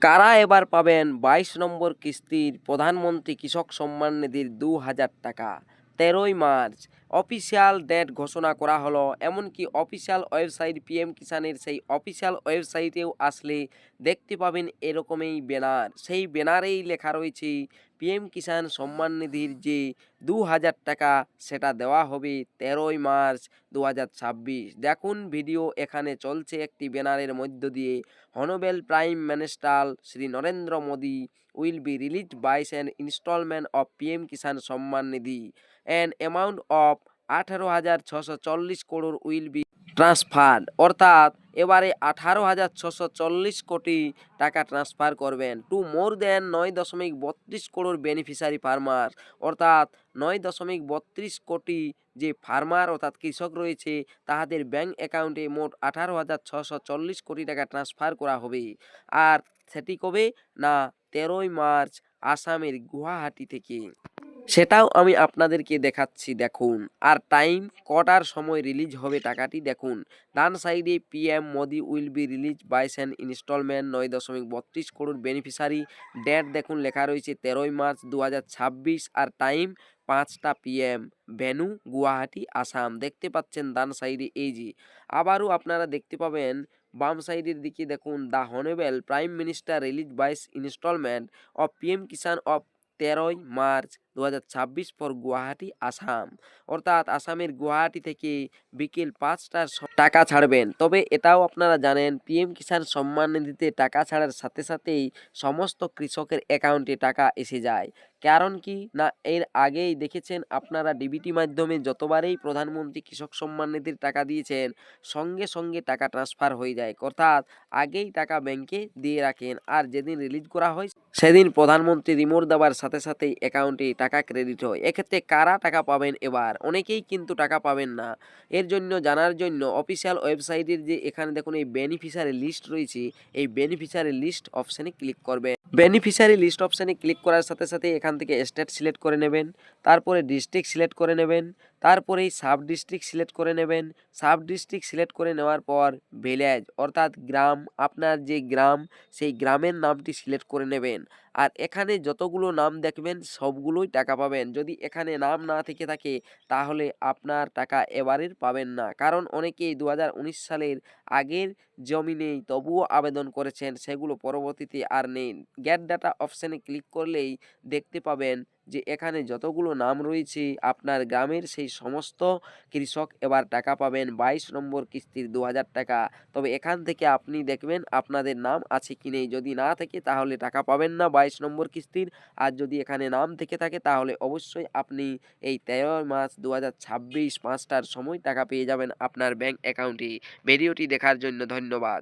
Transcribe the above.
কারা এবার পাবেন ২২ নম্বর কিস্তির প্রধানমন্ত্রী কৃষক সম্মান নিধির ২,০০০ টাকা? ১৩ই মার্চ অফিসিয়াল ডেট ঘোষণা করা হলো। এমনকি অফিসিয়াল ওয়েবসাইট পিএম কিষানের সেই অফিসিয়াল ওয়েবসাইটেও আসলে দেখতে পাবেন এরকমই ব্যানার। সেই ব্যানারেই লেখা রয়েছে পিএম কিষান সম্মান নিধির যে ২,০০০ টাকা সেটা দেওয়া হবে ১৩ই মার্চ ২০২৬। দেখুন ভিডিও এখানে চলছে একটি ব্যানারের মধ্য দিয়ে। Honorable Prime Minister Shri Narendra Modi will be released by an installment of PM Kisan Samman Nidhi. An amount of 18,640 crore will be transfer, অর্থাৎ এবারে 18,640 কোটি টাকা ট্রান্সফার করবেন টু মোর দেন 9.32 করোড় বেনিফিশিয়ারি ফার্মার, অর্থাৎ 9.32 কোটি যে ফার্মার অর্থাৎ কৃষক রয়েছে তাহাদের ব্যাংক অ্যাকাউন্টে মোট 18,640 কোটি টাকা ট্রান্সফার করা হবে। আর সেটি কবে না ১৩ই মার্চ আসামের গুয়াহাটি থেকে। সেটাও আমি আপনাদেরকে দেখাচ্ছি, দেখুন। আর টাইম কটার সময় রিলিজ হবে টাকাটি দেখুন। ডান সাইডে PM Modi will be release by an installment 9.32 crore beneficiary. Date দেখুন লেখা রয়েছে ১৩ই মার্চ ২০২৬ আর টাইম ৫টা PM। ভেন্যু গুয়াহাটি আসাম। দেখতে পাচ্ছেন ডান সাইডে এই যে। আবারও আপনারা দেখতে পাবেন বাম সাইডের দিকে দেখুন the honourable prime minister release বাইস instalment of PM Kisan of ১৩ই মার্চ ২০২৬ ফর গুয়াহাটি আসাম, অর্থাৎ আসামের গুয়াহাটি থেকে বিকেল ৫টার টাকা ছাড়বেন। তবে এটাও আপনারা জানেন পিএম কিষাণ সম্মান নিধিতে টাকা ছাড়ার সাথে সাথেই সমস্ত কৃষকের অ্যাকাউন্টে টাকা এসে যায়। কারণ কি না এর আগেই দেখেছেন আপনারা ডিবিটি মাধ্যমে যতবারেই প্রধানমন্ত্রী কৃষক সম্মান নিধির টাকা দিয়েছেন সঙ্গে সঙ্গে টাকা ট্রান্সফার হয়ে যায়, অর্থাৎ আগেই টাকা ব্যাংকে দিয়ে রাখেন আর যেদিন রিলিজ করা হয় সেদিন প্রধানমন্ত্রী রিমোট দেওয়ার সাথে সাথেই অ্যাকাউন্টে টাকা ক্রেডিট হয়। এক্ষেত্রে কারা টাকা পাবেন এবার? অনেকেই কিন্তু টাকা পাবেন না। এর জন্য জানার জন্য অফিসিয়াল ওয়েবসাইটের যে এখানে দেখুন এই বেনিফিশিয়ারি লিস্ট রয়েছে, এই বেনিফিশিয়ারি লিস্ট অপশানে ক্লিক করবেন। বেনিফিশিয়ারি লিস্ট অপশানে ক্লিক করার সাথে সাথে এখান থেকে স্টেট সিলেক্ট করে নেবেন, তারপরে ডিস্ট্রিক্ট সিলেক্ট করে নেবেন, তারপরেই সাব ডিস্ট্রিক্ট সিলেক্ট করে নেবেন। সাব ডিস্ট্রিক্ট সিলেক্ট করে নেওয়ার পর ভিলেজ অর্থাৎ গ্রাম, আপনার যে গ্রাম সেই গ্রামের নামটি সিলেক্ট করে নেবেন। আর এখানে যতগুলো নাম দেখবেন সবগুলোই টাকা পাবেন। যদি এখানে নাম না থেকে থাকে তাহলে আপনার টাকা এবারের পাবেন না, কারণ অনেকেই ২০১৯ সালের আগের জমি নেই তবুও আবেদন করেছেন, সেগুলো পরবর্তীতে আর নেই। গেট ডাটা অপশানে ক্লিক করলেই দেখতে পাবেন যে এখানে যতগুলো নাম রয়েছে আপনার গ্রামের সেই সমস্ত কৃষক এবার টাকা পাবেন ২২ নম্বর কিস্তির ২,০০০ টাকা। তবে এখান থেকে আপনি দেখবেন আপনাদের নাম আছে কি নেই, যদি না থাকে তাহলে টাকা পাবেন না ২২ নম্বর কিস্তির। আর যদি এখানে নাম থেকে থাকে তাহলে অবশ্যই আপনি এই ১৩ মার্চ ২০২৬ ৫টার সময় টাকা পেয়ে যাবেন আপনার ব্যাংক অ্যাকাউন্টে। ভিডিওটি দেখার জন্য ধন্যবাদ।